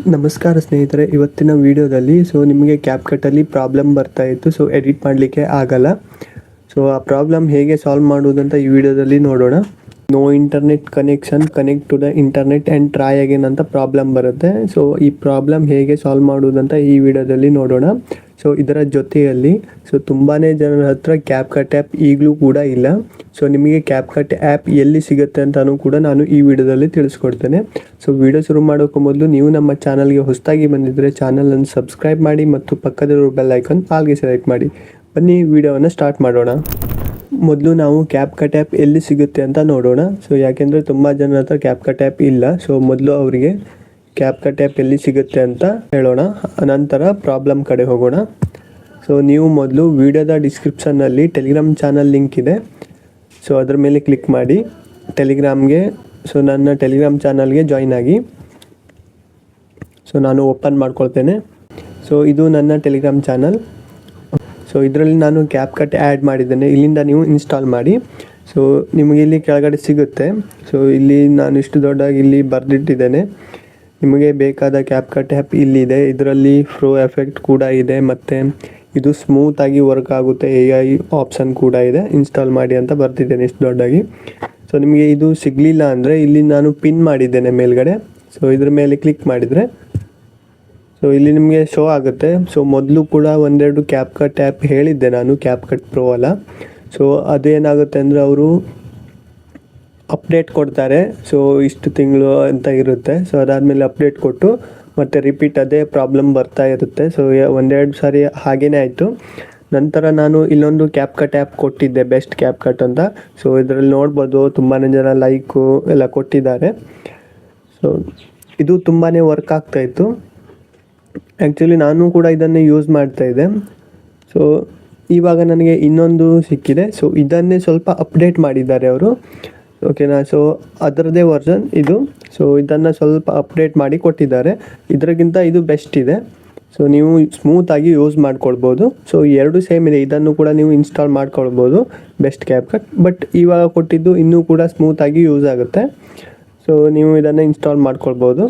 ನಮಸ್ಕಾರ ಸ್ನೇಹಿತರೆ, ಇವತ್ತಿನ ವಿಡಿಯೋದಲ್ಲಿ ನಿಮಗೆ ಕ್ಯಾಪ್ಕಟ್ಟಲ್ಲಿ ಪ್ರಾಬ್ಲಮ್ ಬರ್ತಾ ಇತ್ತು. ಎಡಿಟ್ ಮಾಡಲಿಕ್ಕೆ ಆಗಲ್ಲ. ಆ ಪ್ರಾಬ್ಲಮ್ ಹೇಗೆ ಸಾಲ್ವ್ ಮಾಡುವುದಂತ ಈ ವಿಡಿಯೋದಲ್ಲಿ ನೋಡೋಣ. No internet connection, connect to the internet and try again ಅಂತ ಪ್ರಾಬ್ಲಮ್ ಬರುತ್ತೆ. ಈ ಪ್ರಾಬ್ಲಮ್ ಹೇಗೆ ಸಾಲ್ವ್ ಮಾಡುವುದಂತ ಈ ವಿಡಿಯೋದಲ್ಲಿ ನೋಡೋಣ. ಇದರ ಜೊತೆಯಲ್ಲಿ ತುಂಬಾ ಜನರ ಹತ್ರ ಕ್ಯಾಪ್ಕಟ್ ಆ್ಯಪ್ ಈಗಲೂ ಕೂಡ ಇಲ್ಲ. ನಿಮಗೆ ಕ್ಯಾಪ್ಕಟ್ ಆ್ಯಪ್ ಎಲ್ಲಿ ಸಿಗುತ್ತೆ ಅಂತಲೂ ಕೂಡ ನಾನು ಈ ವಿಡಿಯೋದಲ್ಲಿ ತಿಳಿಸ್ಕೊಡ್ತೇನೆ. ವಿಡಿಯೋ ಶುರು ಮಾಡೋಕ್ಕೂ ಮೊದಲು ನೀವು ನಮ್ಮ ಚಾನಲ್ಗೆ ಹೊಸದಾಗಿ ಬಂದಿದ್ದರೆ ಚಾನಲನ್ನು ಸಬ್ಸ್ಕ್ರೈಬ್ ಮಾಡಿ ಮತ್ತು ಪಕ್ಕದಲ್ಲಿರೋ ಬೆಲ್ ಐಕಾನ್ ಆಲ್ಗೆ ಸೆಲೆಕ್ಟ್ ಮಾಡಿ. ಬನ್ನಿ ವಿಡಿಯೋವನ್ನು ಸ್ಟಾರ್ಟ್ ಮಾಡೋಣ. ಮೊದಲು ನಾವು ಕ್ಯಾಪ್ಕಟ್ ಆ್ಯಪ್ ಎಲ್ಲಿ ಸಿಗುತ್ತೆ ಅಂತ ನೋಡೋಣ. ಯಾಕೆಂದರೆ ತುಂಬ ಜನರ ಹತ್ರ ಕ್ಯಾಪ್ಕಟ್ ಆ್ಯಪ್ ಇಲ್ಲ. ಮೊದಲು ಅವರಿಗೆ ಕ್ಯಾಪ್ಕಟ್ ಆ್ಯಪ್ ಎಲ್ಲಿ ಸಿಗುತ್ತೆ ಅಂತ ಹೇಳೋಣ, ಅನಂತರ ಪ್ರಾಬ್ಲಮ್ ಕಡೆ ಹೋಗೋಣ. ನೀವು ಮೊದಲು ವಿಡಿಯೋದ ಡಿಸ್ಕ್ರಿಪ್ಷನ್ನಲ್ಲಿ ಟೆಲಿಗ್ರಾಮ್ ಚಾನಲ್ ಲಿಂಕ್ ಇದೆ. ಅದರ ಮೇಲೆ ಕ್ಲಿಕ್ ಮಾಡಿ ಟೆಲಿಗ್ರಾಮ್ಗೆ ನನ್ನ ಟೆಲಿಗ್ರಾಮ್ ಚಾನಲ್ಗೆ ಜಾಯ್ನ್ ಆಗಿ. ನಾನು ಓಪನ್ ಮಾಡ್ಕೊಳ್ತೇನೆ. ಇದು ನನ್ನ ಟೆಲಿಗ್ರಾಮ್ ಚಾನಲ್. ಇದರಲ್ಲಿ ನಾನು ಕ್ಯಾಪ್ಕಟ್ ಆ್ಯಡ್ ಮಾಡಿದ್ದೇನೆ. ಇಲ್ಲಿಂದ ನೀವು ಇನ್ಸ್ಟಾಲ್ ಮಾಡಿ. ನಿಮಗೆ ಇಲ್ಲಿ ಕೆಳಗಡೆ ಸಿಗುತ್ತೆ. ಇಲ್ಲಿ ನಾನು ಇಷ್ಟು ದೊಡ್ಡದಾಗಿ ಇಲ್ಲಿ ಬರೆದಿಟ್ಟಿದ್ದೇನೆ. ನಿಮಗೆ ಬೇಕಾದ ಕ್ಯಾಪ್ಕಟ್ ಆ್ಯಪ್ ಇಲ್ಲಿದೆ. ಇದರಲ್ಲಿ ಫ್ರೋ ಎಫೆಕ್ಟ್ ಕೂಡ ಇದೆ ಮತ್ತು ಇದು ಸ್ಮೂತಾಗಿ ವರ್ಕ್ ಆಗುತ್ತೆ. AI ಆಪ್ಷನ್ ಕೂಡ ಇದೆ. ಇನ್ಸ್ಟಾಲ್ ಮಾಡಿ ಅಂತ ಬರ್ತಿದ್ದೇನೆ ಇಷ್ಟು ದೊಡ್ಡದಾಗಿ. ನಿಮಗೆ ಇದು ಸಿಗಲಿಲ್ಲ ಅಂದರೆ ಇಲ್ಲಿ ನಾನು ಪಿನ್ ಮಾಡಿದ್ದೇನೆ ಮೇಲ್ಗಡೆ. ಇದ್ರ ಮೇಲೆ ಕ್ಲಿಕ್ ಮಾಡಿದರೆ ಇಲ್ಲಿ ನಿಮಗೆ ಶೋ ಆಗುತ್ತೆ. ಮೊದಲು ಕೂಡ ಒಂದೆರಡು ಕ್ಯಾಪ್ಕಟ್ ಆ್ಯಪ್ ಹೇಳಿದ್ದೆ ನಾನು, ಕ್ಯಾಪ್ಕಟ್ ಪ್ರೋ ಅಲ್ಲ. ಅದೇನಾಗುತ್ತೆ ಅಂದರೆ ಅವರು ಅಪ್ಡೇಟ್ ಕೊಡ್ತಾರೆ. ಇಷ್ಟು ತಿಂಗಳು ಅಂತ ಇರುತ್ತೆ. ಅದಾದಮೇಲೆ ಅಪ್ಡೇಟ್ ಕೊಟ್ಟು ಮತ್ತು ರಿಪೀಟ್ ಅದೇ ಪ್ರಾಬ್ಲಮ್ ಬರ್ತಾ ಇರುತ್ತೆ. ಒಂದೆರಡು ಸಾರಿ ಹಾಗೇ ಆಯಿತು. ನಂತರ ನಾನು ಇಲ್ಲೊಂದು ಕ್ಯಾಪ್ಕಟ್ ಆ್ಯಪ್ ಕೊಟ್ಟಿದ್ದೆ, ಬೆಸ್ಟ್ ಕ್ಯಾಪ್ಕಟ್ ಅಂತ. ಇದರಲ್ಲಿ ನೋಡ್ಬೋದು ತುಂಬಾ ಜನ ಲೈಕು ಎಲ್ಲ ಕೊಟ್ಟಿದ್ದಾರೆ. ಇದು ತುಂಬಾ ವರ್ಕ್ ಆಗ್ತಾಯಿತ್ತು. ಆ್ಯಕ್ಚುಲಿ ನಾನು ಕೂಡ ಇದನ್ನೇ ಯೂಸ್ ಮಾಡ್ತಾಯಿದ್ದೆ. ಇವಾಗ ನನಗೆ ಇನ್ನೊಂದು ಸಿಕ್ಕಿದೆ. ಇದನ್ನೇ ಸ್ವಲ್ಪ ಅಪ್ಡೇಟ್ ಮಾಡಿದ್ದಾರೆ ಅವರು. ಓಕೆನಾ. ಅದರದ್ದೇ ವರ್ಷನ್ ಇದು. ಇದನ್ನು ಸ್ವಲ್ಪ ಅಪ್ಡೇಟ್ ಮಾಡಿ ಕೊಟ್ಟಿದ್ದಾರೆ. ಇದಕ್ಕಿಂತ ಇದು ಬೆಸ್ಟ್ ಇದೆ. ನೀವು ಸ್ಮೂತಾಗಿ ಯೂಸ್ ಮಾಡ್ಕೊಳ್ಬೋದು. ಎರಡು ಸೇಮ್ ಇದೆ. ಇದನ್ನು ಕೂಡ ನೀವು ಇನ್ಸ್ಟಾಲ್ ಮಾಡ್ಕೊಳ್ಬೋದು, ಬೆಸ್ಟ್ ಕ್ಯಾಪ್ಕಟ್. ಬಟ್ ಇವಾಗ ಕೊಟ್ಟಿದ್ದು ಇನ್ನೂ ಕೂಡ ಸ್ಮೂತಾಗಿ ಯೂಸ್ ಆಗುತ್ತೆ. ನೀವು ಇದನ್ನು ಇನ್ಸ್ಟಾಲ್ ಮಾಡ್ಕೊಳ್ಬೋದು.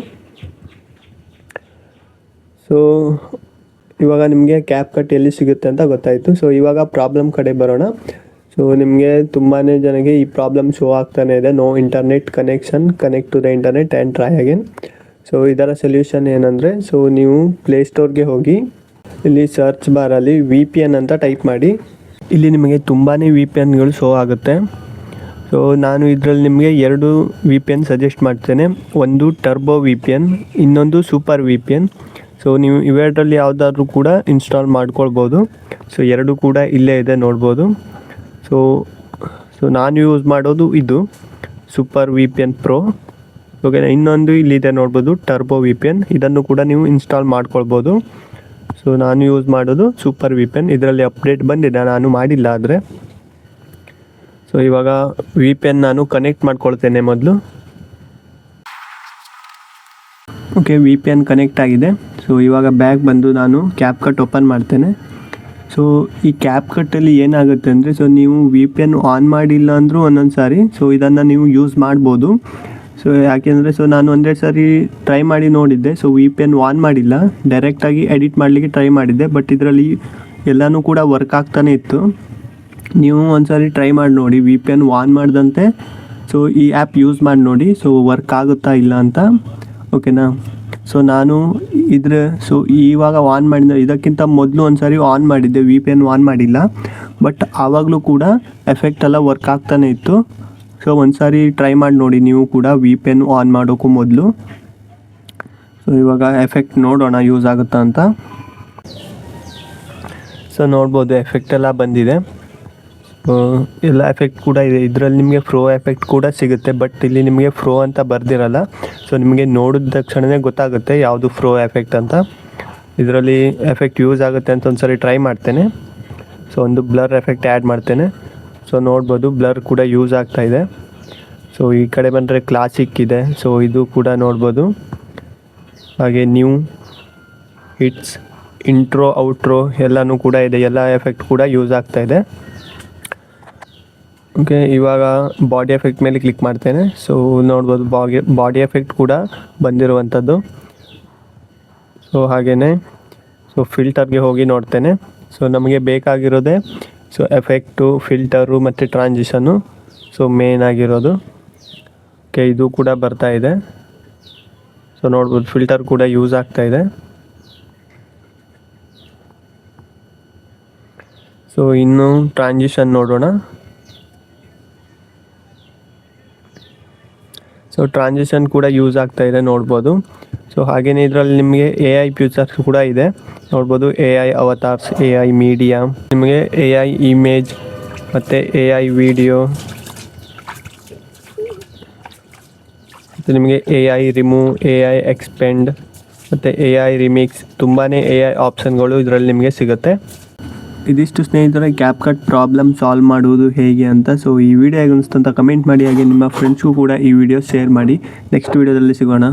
ಇವಾಗ ನಿಮಗೆ ಕ್ಯಾಪ್ಕಟ್ ಎಲ್ಲಿ ಸಿಗುತ್ತೆ ಅಂತ ಗೊತ್ತಾಯಿತು. ಇವಾಗ ಪ್ರಾಬ್ಲಮ್ ಕಡೆ ಬರೋಣ. ನಿಮಗೆ ತುಂಬಾ ಜನಕ್ಕೆ ಈ ಪ್ರಾಬ್ಲಮ್ ಶೋ ಆಗ್ತಾನೆ ಇದೆ. No internet connection, connect to the internet and try again. ಇದರ ಸೊಲ್ಯೂಷನ್ ಏನಂದರೆ ನೀವು ಪ್ಲೇಸ್ಟೋರ್ಗೆ ಹೋಗಿ ಇಲ್ಲಿ ಸರ್ಚ್ ಬಾರಲ್ಲಿ VPN ಅಂತ ಟೈಪ್ ಮಾಡಿ. ಇಲ್ಲಿ ನಿಮಗೆ ತುಂಬಾ VPNಗಳು ಶೋ ಆಗುತ್ತೆ. ನಾನು ಇದರಲ್ಲಿ ನಿಮಗೆ 2 VPN ಸಜೆಸ್ಟ್ ಮಾಡ್ತೇನೆ. ಒಂದು ಟರ್ಬೋ VPN, ಇನ್ನೊಂದು ಸೂಪರ್ VPN. ನೀವು ಇವೆರಡರಲ್ಲಿ ಯಾವುದಾದ್ರೂ ಕೂಡ ಇನ್ಸ್ಟಾಲ್ ಮಾಡ್ಕೊಳ್ಬೋದು. ಎರಡು ಕೂಡ ಇಲ್ಲೇ ಇದೆ ನೋಡ್ಬೋದು. ನಾನು ಯೂಸ್ ಮಾಡೋದು ಇದು ಸೂಪರ್ VPN ಪ್ರೋ. ಓಕೆ, ಇನ್ನೊಂದು ಇಲ್ಲಿದೆ ನೋಡ್ಬೋದು, ಟರ್ಬೋ VPN. ಇದನ್ನು ಕೂಡ ನೀವು ಇನ್ಸ್ಟಾಲ್ ಮಾಡ್ಕೊಳ್ಬೋದು. ನಾನು ಯೂಸ್ ಮಾಡೋದು ಸೂಪರ್ VPN. ಇದರಲ್ಲಿ ಅಪ್ಡೇಟ್ ಬಂದಿದೆ, ನಾನು ಮಾಡಿಲ್ಲ ಆದರೆ. ಇವಾಗ VPN ನಾನು ಕನೆಕ್ಟ್ ಮಾಡ್ಕೊಳ್ತೇನೆ ಮೊದಲು. ಓಕೆ, VPN ಕನೆಕ್ಟ್ ಆಗಿದೆ. ಇವಾಗ ಬ್ಯಾಗ್ ಬಂದು ನಾನು ಕ್ಯಾಪ್ಕಟ್ ಓಪನ್ ಮಾಡ್ತೇನೆ. ಈ ಕ್ಯಾಪ್ಕಟ್ಟಲ್ಲಿ ಏನಾಗುತ್ತೆ ಅಂದರೆ ನೀವು VPN ಆನ್ ಮಾಡಿಲ್ಲ ಅಂದರೂ ಒಂದೊಂದು ಸಾರಿ ಇದನ್ನು ನೀವು ಯೂಸ್ ಮಾಡ್ಬೋದು. ಯಾಕೆಂದರೆ ನಾನು ಒಂದೆರಡು ಸಾರಿ ಟ್ರೈ ಮಾಡಿ ನೋಡಿದ್ದೆ. VPN ಆನ್ ಮಾಡಿಲ್ಲ, ಡೈರೆಕ್ಟಾಗಿ ಎಡಿಟ್ ಮಾಡಲಿಕ್ಕೆ ಟ್ರೈ ಮಾಡಿದ್ದೆ. ಬಟ್ ಇದರಲ್ಲಿ ಎಲ್ಲನೂ ಕೂಡ ವರ್ಕ್ ಆಗ್ತಾನೆ ಇತ್ತು. ನೀವು ಒಂದು ಸಾರಿ ಟ್ರೈ ಮಾಡಿ ನೋಡಿ, VPN ಆನ್ ಮಾಡಿದಂತೆ ಈ ಆ್ಯಪ್ ಯೂಸ್ ಮಾಡಿ ನೋಡಿ. ವರ್ಕ್ ಆಗುತ್ತಾ ಇಲ್ಲ ಅಂತ. ಓಕೆನಾ. ನಾನು ಇವಾಗ ಆನ್ ಮಾಡಿದ, ಇದಕ್ಕಿಂತ ಮೊದಲು ಒಂದು ಸಾರಿ ಆನ್ ಮಾಡಿದ್ದೆ, VPN ಆನ್ ಮಾಡಿಲ್ಲ. ಬಟ್ ಆವಾಗಲೂ ಕೂಡ ಎಫೆಕ್ಟ್ ಎಲ್ಲ ವರ್ಕ್ ಆಗ್ತಾನೆ ಇತ್ತು. ಒಂದು ಸಾರಿ ಟ್ರೈ ಮಾಡಿ ನೋಡಿ ನೀವು ಕೂಡ VPN ಆನ್ ಮಾಡೋಕ್ಕೂ ಮೊದಲು. ಇವಾಗ ಎಫೆಕ್ಟ್ ನೋಡೋಣ ಯೂಸ್ ಆಗುತ್ತಾ ಅಂತ. ನೋಡ್ಬೋದು ಎಫೆಕ್ಟ್ ಎಲ್ಲ ಬಂದಿದೆ. ಎಲ್ಲ ಎಫೆಕ್ಟ್ ಕೂಡ ಇದೆ. ಇದರಲ್ಲಿ ನಿಮಗೆ ಫ್ರೋ ಎಫೆಕ್ಟ್ ಕೂಡ ಸಿಗುತ್ತೆ. ಬಟ್ ಇಲ್ಲಿ ನಿಮಗೆ ಫ್ರೋ ಅಂತ ಬರ್ದಿರಲ್ಲ. ನಿಮಗೆ ನೋಡಿದ ತಕ್ಷಣವೇ ಗೊತ್ತಾಗುತ್ತೆ ಯಾವುದು ಫ್ರೋ ಎಫೆಕ್ಟ್ ಅಂತ. ಇದರಲ್ಲಿ ಎಫೆಕ್ಟ್ ಯೂಸ್ ಆಗುತ್ತೆ ಅಂತ ಒಂದು ಸರಿ ಟ್ರೈ ಮಾಡ್ತೇನೆ. ಒಂದು ಬ್ಲರ್ ಎಫೆಕ್ಟ್ ಆ್ಯಡ್ ಮಾಡ್ತೇನೆ. ನೋಡ್ಬೋದು ಬ್ಲರ್ ಕೂಡ ಯೂಸ್ ಆಗ್ತಾಯಿದೆ. ಈ ಕಡೆ ಬಂದರೆ ಕ್ಲಾಸಿಕ್ ಇದೆ. ಇದು ಕೂಡ ನೋಡ್ಬೋದು. ಹಾಗೆ ನ್ಯೂ, ಹಿಟ್ಸ್, ಇಂಟ್ರೋ, ಔಟ್ರೋ ಎಲ್ಲನೂ ಕೂಡ ಇದೆ. ಎಲ್ಲ ಎಫೆಕ್ಟ್ ಕೂಡ ಯೂಸ್ ಆಗ್ತಾಯಿದೆ. ಓಕೆ, ಇವಾಗ ಬಾಡಿ ಎಫೆಕ್ಟ್ ಮೇಲೆ ಕ್ಲಿಕ್ ಮಾಡ್ತೇನೆ. ನೋಡ್ಬೋದು ಬಾಡಿ ಎಫೆಕ್ಟ್ ಕೂಡ ಬಂದಿರುವಂಥದ್ದು. ಸೊ ಹಾಗೆಯೇ ಸೊ ಫಿಲ್ಟರ್ಗೆ ಹೋಗಿ ನೋಡ್ತೇನೆ. ಸೊ ನಮಗೆ ಬೇಕಾಗಿರೋದೇ ಸೊ ಎಫೆಕ್ಟು, ಫಿಲ್ಟರು ಮತ್ತು ಟ್ರಾನ್ಸಿಷನ್ನು ಸೊ ಮೇನ್ ಆಗಿರೋದು. ಓಕೆ, ಇದು ಕೂಡ ಬರ್ತಾ ಇದೆ. ಸೊ ನೋಡ್ಬೋದು ಫಿಲ್ಟರ್ ಕೂಡ ಯೂಸ್ ಆಗ್ತಾ ಇದೆ. ಸೊ ಇನ್ನು ಟ್ರಾನ್ಸಿಷನ್ ನೋಡೋಣ. ಸೊ ಟ್ರಾನ್ಸಿಷನ್ ಕೂಡ ಯೂಸ್ ಆಗ್ತಾ ಇದೆ ನೋಡ್ಬೋದು. ಸೊ ಹಾಗೆಯೇ ಇದರಲ್ಲಿ ನಿಮಗೆ AI ಫ್ಯೂಚರ್ಸ್ ಕೂಡ ಇದೆ ನೋಡ್ಬೋದು. AI ಅವತಾರ್ಸ್, AI ಮೀಡಿಯಾ, ನಿಮಗೆ AI ಇಮೇಜ್ ಮತ್ತು AI ವಿಡಿಯೋ, ಮತ್ತು ನಿಮಗೆ AI ರಿಮೂವ್, AI ಎಕ್ಸ್ಪೆಂಡ್ ಮತ್ತು AI ರಿಮಿಕ್ಸ್, ತುಂಬಾ AI ಆಪ್ಷನ್ಗಳು ಇದರಲ್ಲಿ ನಿಮಗೆ ಸಿಗುತ್ತೆ. ಇದಿಷ್ಟು ಸ್ನೇಹಿತರೆ ಕ್ಯಾಪ್ಕಟ್ ಪ್ರಾಬ್ಲಮ್ ಸಾಲ್ವ್ ಮಾಡುವುದು ಹೇಗೆ ಅಂತ. ಸೊ ಈ ವಿಡಿಯೋ ಹೇಗೆ ಅನಿಸ್ತು ಅಂತ ಕಮೆಂಟ್ ಮಾಡಿ. ಹಾಗೆ ನಿಮ್ಮ ಫ್ರೆಂಡ್ಸ್ಗೂ ಕೂಡ ಈ ವಿಡಿಯೋ ಶೇರ್ ಮಾಡಿ. ನೆಕ್ಸ್ಟ್ ವಿಡಿಯೋದಲ್ಲಿ ಸಿಗೋಣ.